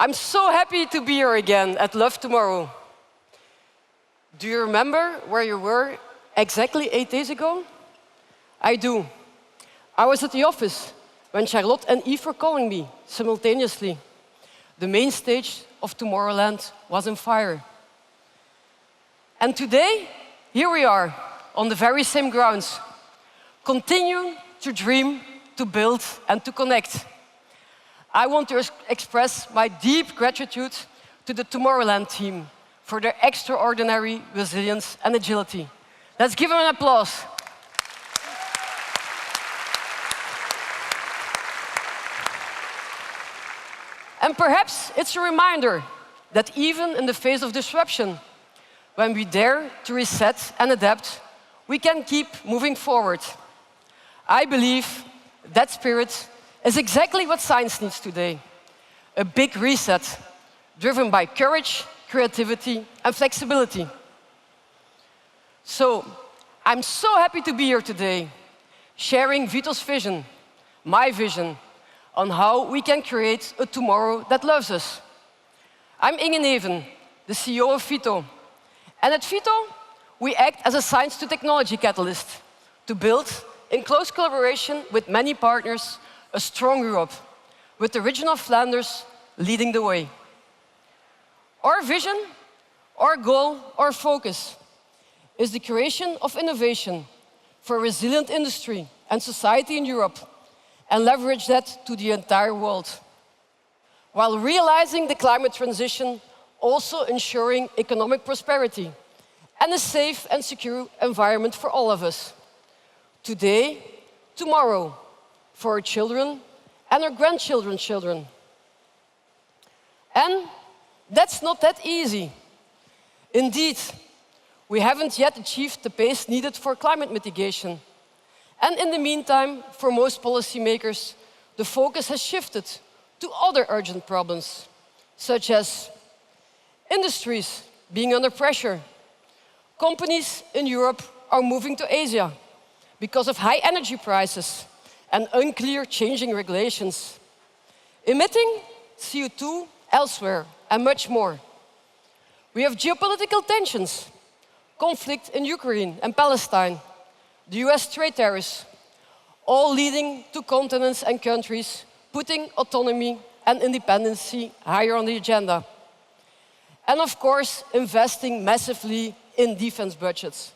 I'm so happy to be here again at Love Tomorrow. Do you remember where you were exactly 8 days ago? I do. I was at the office when Charlotte and Yves were calling me simultaneously. The main stage of Tomorrowland was on fire. And today, here we are, on the very same grounds, continuing to dream, to build, and to connect. I want to express my deep gratitude to the Tomorrowland team for their extraordinary resilience and agility. Let's give them an applause. And perhaps it's a reminder that even in the face of disruption, when we dare to reset and adapt, we can keep moving forward. I believe that spirit is exactly what science needs today. A big reset, driven by courage, creativity, and flexibility. So, I'm so happy to be here today, sharing VITO's vision, my vision, on how we can create a tomorrow that loves us. I'm Inge Neven, the CEO of VITO. And at VITO, we act as a science to technology catalyst to build, in close collaboration with many partners, a strong Europe, with the region of Flanders leading the way. Our vision, our goal, our focus is the creation of innovation for a resilient industry and society in Europe, and leverage that to the entire world, while realizing the climate transition, also ensuring economic prosperity and a safe and secure environment for all of us. Today, tomorrow, for our children and our grandchildren's children. And that's not that easy. Indeed, we haven't yet achieved the pace needed for climate mitigation. And in the meantime, for most policymakers, the focus has shifted to other urgent problems, such as industries being under pressure. Companies in Europe are moving to Asia because of high energy prices and unclear changing regulations, emitting CO2 elsewhere, and much more. We have geopolitical tensions, conflict in Ukraine and Palestine, the US trade tariffs, all leading to continents and countries putting autonomy and independency higher on the agenda. And of course, investing massively in defense budgets.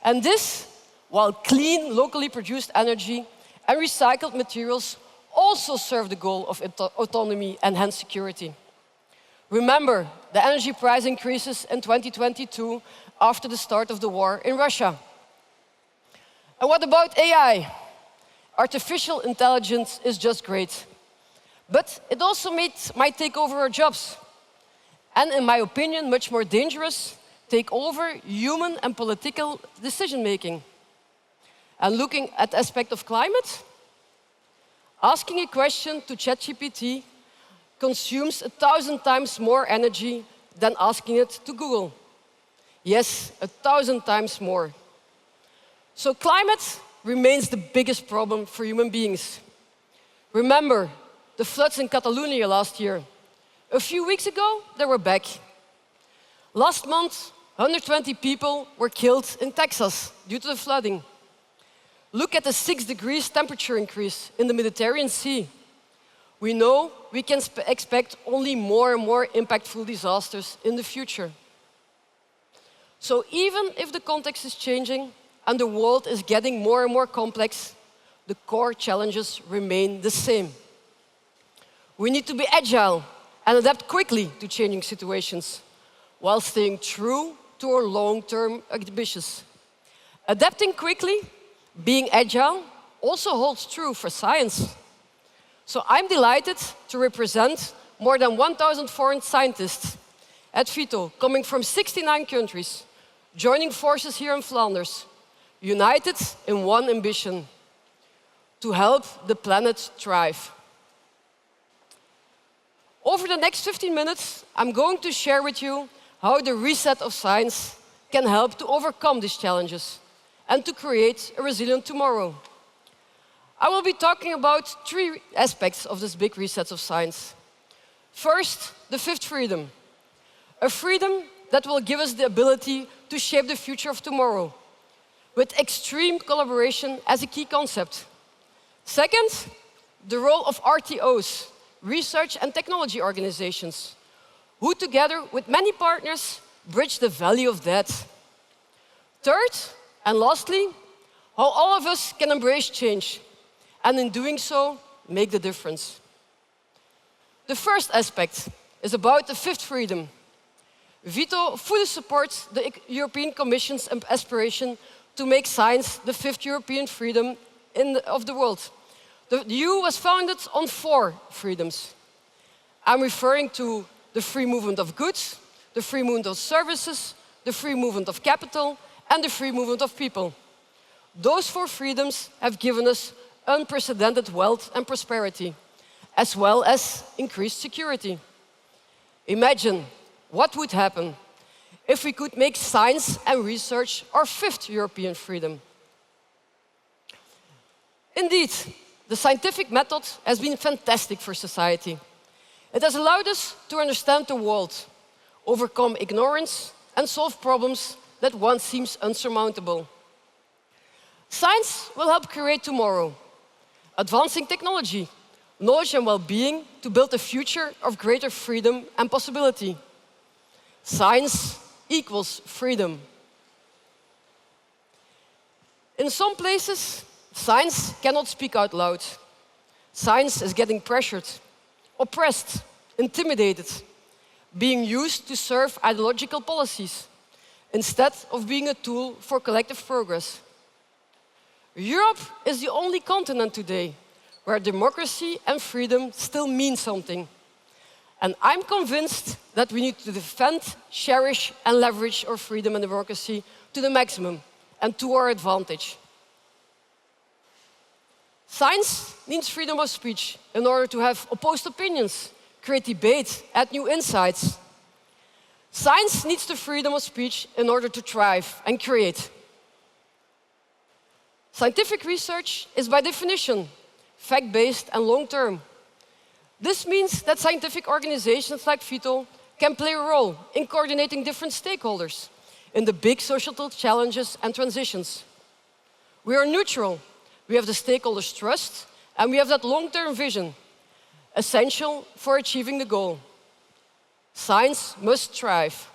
And this, while clean, locally produced energy and recycled materials also serve the goal of autonomy and hence security. Remember the energy price increases in 2022 after the start of the war in Russia. And what about AI? Artificial intelligence is just great, but it also might take over our jobs. And in my opinion, much more dangerous, take over human and political decision-making. And looking at the aspect of climate, asking a question to ChatGPT consumes 1,000 times more energy than asking it to Google. Yes, 1,000 times more. So climate remains the biggest problem for human beings. Remember the floods in Catalonia last year. A few weeks ago, they were back. Last month, 120 people were killed in Texas due to the flooding. Look at the 6 degrees temperature increase in the Mediterranean Sea. We know we can expect only more and more impactful disasters in the future. So even if the context is changing and the world is getting more and more complex, the core challenges remain the same. We need to be agile and adapt quickly to changing situations, while staying true to our long-term ambitions. Adapting quickly, being agile, also holds true for science. So I'm delighted to represent more than 1,000 foreign scientists at VITO, coming from 69 countries, joining forces here in Flanders, united in one ambition: to help the planet thrive. Over the next 15 minutes, I'm going to share with you how the reset of science can help to overcome these challenges and to create a resilient tomorrow. I will be talking about 3 aspects of this big reset of science. First, the fifth freedom. A freedom that will give us the ability to shape the future of tomorrow, with extreme collaboration as a key concept. Second, the role of RTOs, research and technology organizations, who together with many partners bridge the value of that. Third, and lastly, how all of us can embrace change, and in doing so, make the difference. The first aspect is about the fifth freedom. VITO fully supports the European Commission's aspiration to make science the fifth European freedom of the world. The EU was founded on 4 freedoms. I'm referring to the free movement of goods, the free movement of services, the free movement of capital, and the free movement of people. Those 4 freedoms have given us unprecedented wealth and prosperity, as well as increased security. Imagine what would happen if we could make science and research our 5th European freedom. Indeed, the scientific method has been fantastic for society. It has allowed us to understand the world, overcome ignorance, and solve problems that once seemed unsurmountable. Science will help create tomorrow, advancing technology, knowledge and well-being to build a future of greater freedom and possibility. Science equals freedom. In some places, science cannot speak out loud. Science is getting pressured, oppressed, intimidated, being used to serve ideological policies, instead of being a tool for collective progress. Europe is the only continent today where democracy and freedom still mean something. And I'm convinced that we need to defend, cherish, and leverage our freedom and democracy to the maximum and to our advantage. Science needs freedom of speech in order to have opposed opinions, create debate, add new insights. Science needs the freedom of speech in order to thrive and create. Scientific research is by definition fact-based and long-term. This means that scientific organizations like VITO can play a role in coordinating different stakeholders in the big societal challenges and transitions. We are neutral, we have the stakeholders' trust, and we have that long-term vision, essential for achieving the goal. Science must thrive.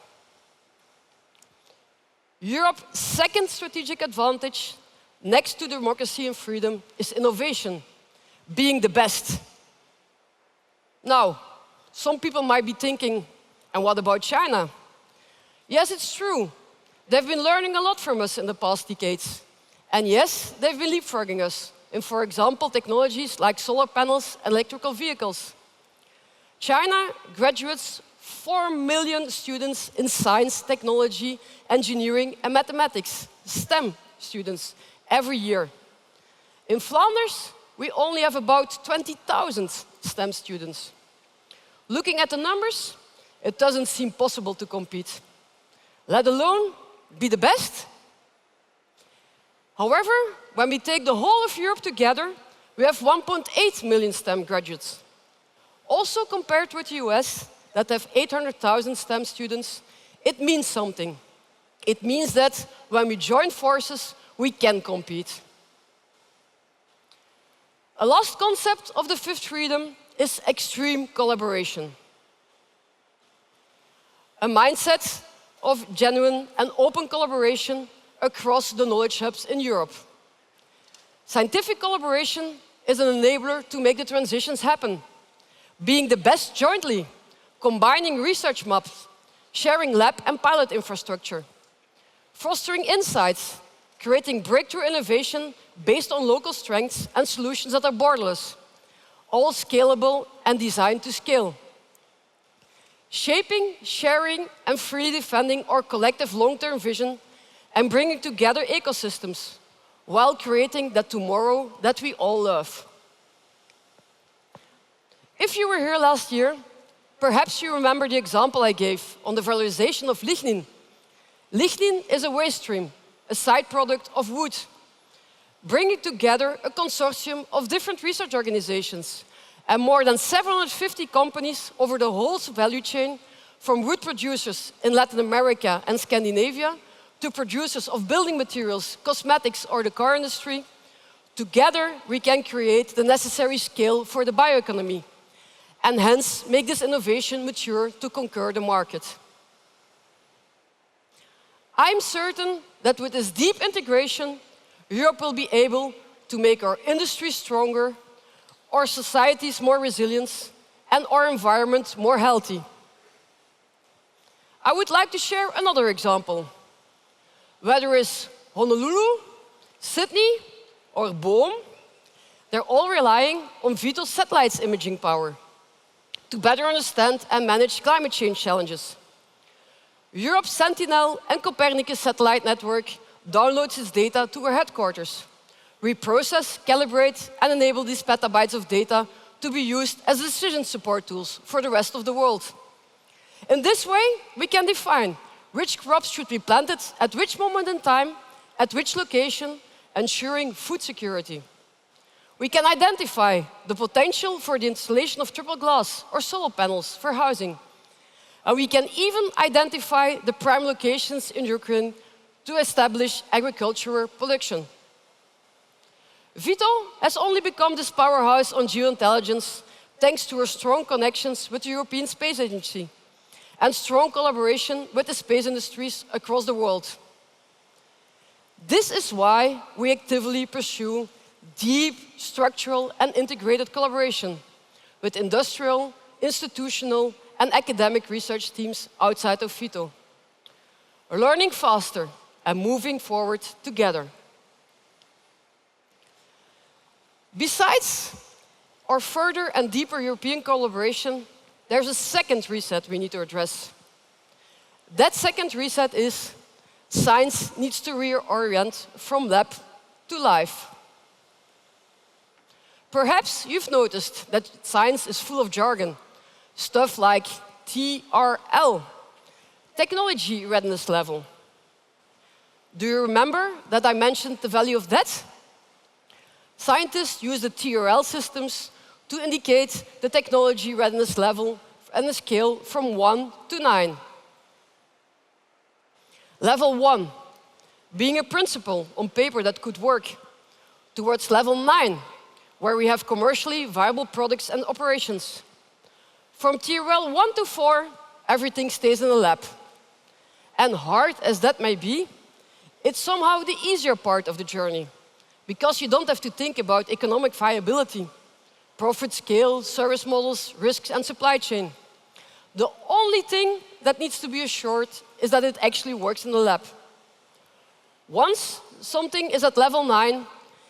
Europe's second strategic advantage, next to democracy and freedom, is innovation, being the best. Now, some people might be thinking, and what about China? Yes, it's true. They've been learning a lot from us in the past decades. And yes, they've been leapfrogging us in, for example, technologies like solar panels and electrical vehicles. China graduates 4 million students in science, technology, engineering, and mathematics, STEM students, every year. In Flanders, we only have about 20,000 STEM students. Looking at the numbers, it doesn't seem possible to compete, let alone be the best. However, when we take the whole of Europe together, we have 1.8 million STEM graduates. Also compared with the US, that have 800,000 STEM students, it means something. It means that when we join forces, we can compete. A last concept of the fifth freedom is extreme collaboration. A mindset of genuine and open collaboration across the knowledge hubs in Europe. Scientific collaboration is an enabler to make the transitions happen. Being the best jointly, combining research maps, sharing lab and pilot infrastructure, fostering insights, creating breakthrough innovation based on local strengths and solutions that are borderless, all scalable and designed to scale. Shaping, sharing, and freely defending our collective long-term vision and bringing together ecosystems while creating that tomorrow that we all love. If you were here last year, perhaps you remember the example I gave on the valorization of lignin. Lignin is a waste stream, a side product of wood, bringing together a consortium of different research organizations and more than 750 companies over the whole value chain, from wood producers in Latin America and Scandinavia to producers of building materials, cosmetics, or the car industry, together we can create the necessary scale for the bioeconomy and hence make this innovation mature to conquer the market. I'm certain that with this deep integration, Europe will be able to make our industry stronger, our societies more resilient, and our environment more healthy. I would like to share another example. Whether it's Honolulu, Sydney, or Boom, they're all relying on VITO satellites imaging power to better understand and manage climate change challenges. Europe's Sentinel and Copernicus satellite network downloads its data to our headquarters. We process, calibrate, and enable these petabytes of data to be used as decision support tools for the rest of the world. In this way, we can define which crops should be planted at which moment in time, at which location, ensuring food security. We can identify the potential for the installation of triple glass or solar panels for housing. And we can even identify the prime locations in Ukraine to establish agricultural production. VITO has only become this powerhouse on geointelligence thanks to our strong connections with the European Space Agency and strong collaboration with the space industries across the world. This is why we actively pursue deep, structural, and integrated collaboration with industrial, institutional, and academic research teams outside of VITO, learning faster and moving forward together. Besides our further and deeper European collaboration, there's a second reset we need to address. That second reset is science needs to reorient from lab to life. Perhaps you've noticed that science is full of jargon, stuff like TRL, technology readiness level. Do you remember that I mentioned the value of that? Scientists use the TRL systems to indicate the technology readiness level and a scale from 1 to 9. Level 1, being a principle on paper that could work, towards level 9, where we have commercially viable products and operations. From TRL 1 to 4, everything stays in the lab. And hard as that may be, it's somehow the easier part of the journey, because you don't have to think about economic viability, profit scale, service models, risks, and supply chain. The only thing that needs to be assured is that it actually works in the lab. Once something is at level 9,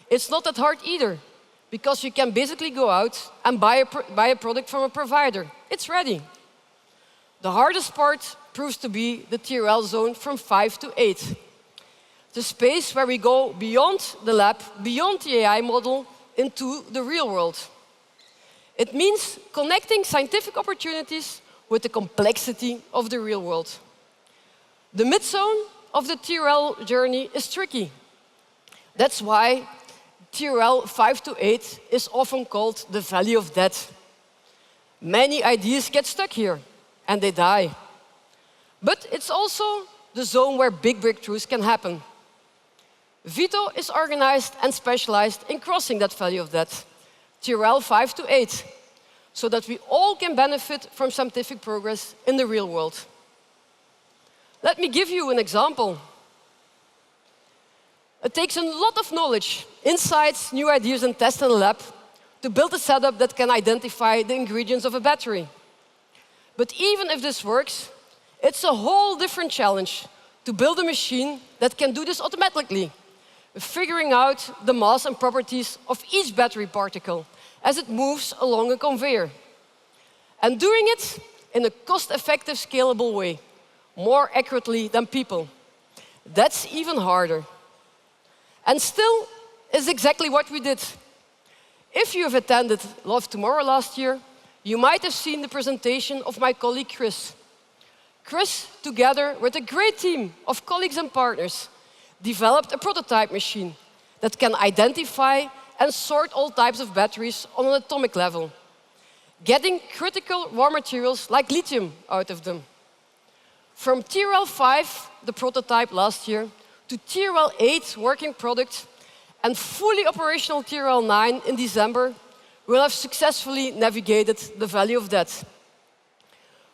it's not that hard either, because you can basically go out and buy a product from a provider. It's ready. The hardest part proves to be the TRL zone from 5 to 8. The space where we go beyond the lab, beyond the AI model, into the real world. It means connecting scientific opportunities with the complexity of the real world. The mid-zone of the TRL journey is tricky. That's why TRL 5 to 8 is often called the valley of death. Many ideas get stuck here, and they die. But it's also the zone where big breakthroughs can happen. VITO is organized and specialized in crossing that valley of death, TRL 5 to 8, so that we all can benefit from scientific progress in the real world. Let me give you an example. It takes a lot of knowledge, insights, new ideas, and tests in the lab to build a setup that can identify the ingredients of a battery. But even if this works, it's a whole different challenge to build a machine that can do this automatically, figuring out the mass and properties of each battery particle as it moves along a conveyor. And doing it in a cost-effective, scalable way, more accurately than people. That's even harder. And still is exactly what we did. If you have attended Love Tomorrow last year, you might have seen the presentation of my colleague Chris. Chris, together with a great team of colleagues and partners, developed a prototype machine that can identify and sort all types of batteries on an atomic level, getting critical raw materials like lithium out of them. From TRL 5, the prototype last year, to TRL 8 working product, and fully operational TRL 9 in December, we'll have successfully navigated the Valley of Death.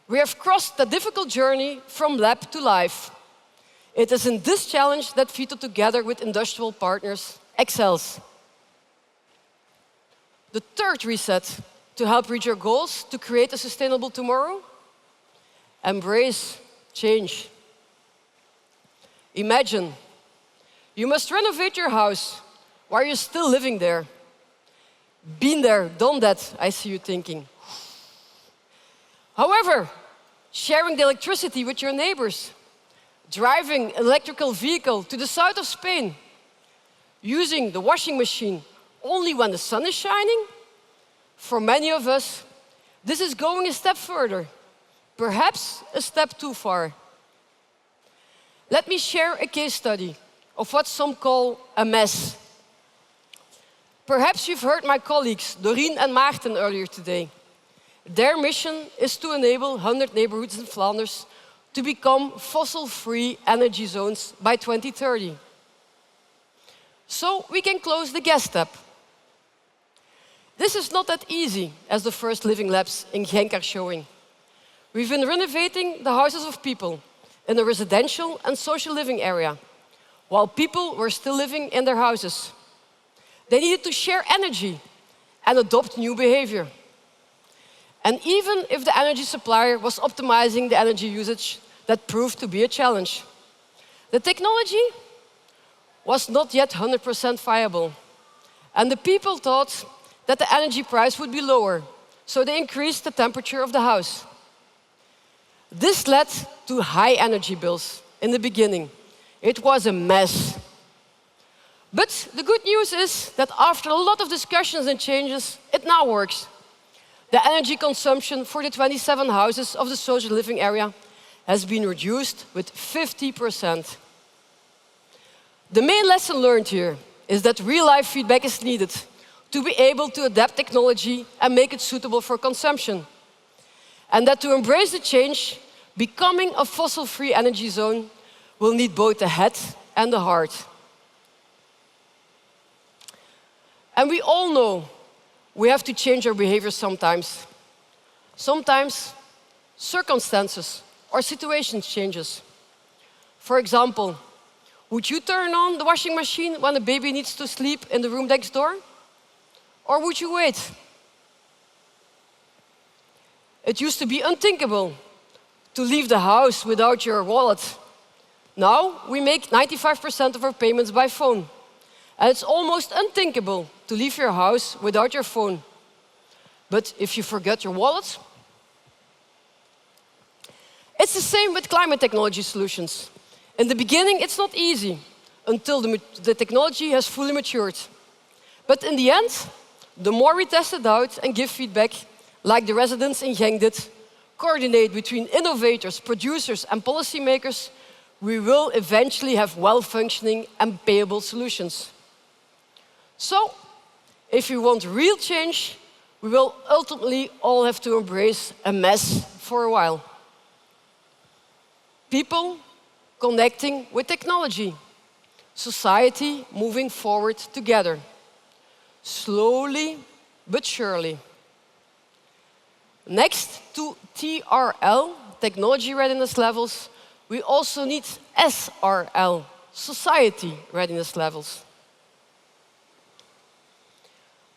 We have crossed the difficult journey from lab to life. It is in this challenge that VITO, together with industrial partners, excels. The third reset to help reach your goals to create a sustainable tomorrow: embrace change. Imagine you must renovate your house while you're still living there. Been there, done that, I see you thinking. However, sharing the electricity with your neighbors, driving an electrical vehicle to the south of Spain, using the washing machine only when the sun is shining, for many of us, this is going a step further, perhaps a step too far. Let me share a case study of what some call a mess. Perhaps you've heard my colleagues, Doreen and Maarten, earlier today. Their mission is to enable 100 neighborhoods in Flanders to become fossil-free energy zones by 2030. So we can close the gas tap. This is not that easy, as the first living labs in Genk are showing. We've been renovating the houses of people in a residential and social living area, while people were still living in their houses. They needed to share energy and adopt new behavior. And even if the energy supplier was optimizing the energy usage, that proved to be a challenge. The technology was not yet 100% viable, and the people thought that the energy price would be lower, so they increased the temperature of the house. This led to high energy bills in the beginning. It was a mess. But the good news is that after a lot of discussions and changes, it now works. The energy consumption for the 27 houses of the social living area has been reduced with 50%. The main lesson learned here is that real-life feedback is needed to be able to adapt technology and make it suitable for consumption. And that to embrace the change, becoming a fossil-free energy zone will need both the head and the heart. And we all know we have to change our behavior sometimes. Sometimes circumstances or situations changes. For example, would you turn on the washing machine when the baby needs to sleep in the room next door? Or would you wait? It used to be unthinkable to leave the house without your wallet. Now we make 95% of our payments by phone. And it's almost unthinkable to leave your house without your phone. But if you forget your wallet, it's the same with climate technology solutions. In the beginning, it's not easy until the technology has fully matured. But in the end, the more we test it out and give feedback, like the residents in Genk did, coordinate between innovators, producers, and policymakers, we will eventually have well-functioning and payable solutions. So, if we want real change, we will ultimately all have to embrace a mess for a while. People connecting with technology, society moving forward together, slowly but surely. Next to TRL, technology readiness levels, we also need SRL, society readiness levels.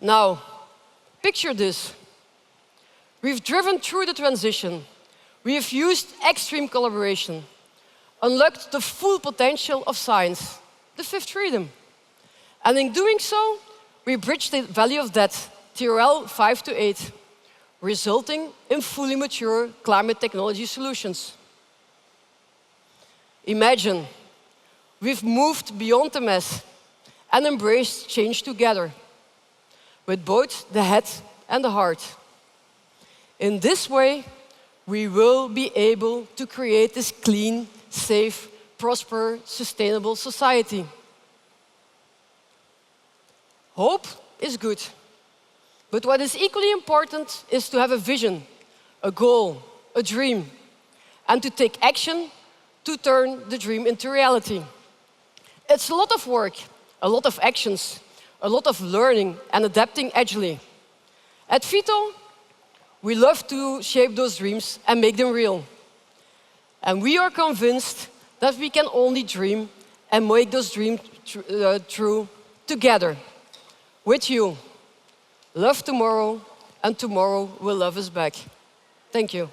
Now, picture this. We've driven through the transition. We have used extreme collaboration, unlocked the full potential of science, the fifth freedom. And in doing so, we bridged the Valley of Death, TRL 5 to 8, resulting in fully mature climate technology solutions. Imagine, we've moved beyond the mess and embraced change together, with both the head and the heart. In this way, we will be able to create this clean, safe, prosperous, sustainable society. Hope is good, But what is equally important is to have a vision, a goal, a dream, and to take action to turn the dream into reality. It's a lot of work, a lot of actions, a lot of learning and adapting agilely. At VITO, we love to shape those dreams and make them real. And we are convinced that we can only dream and make those dreams true together, with you. Love tomorrow, and tomorrow will love us back. Thank you.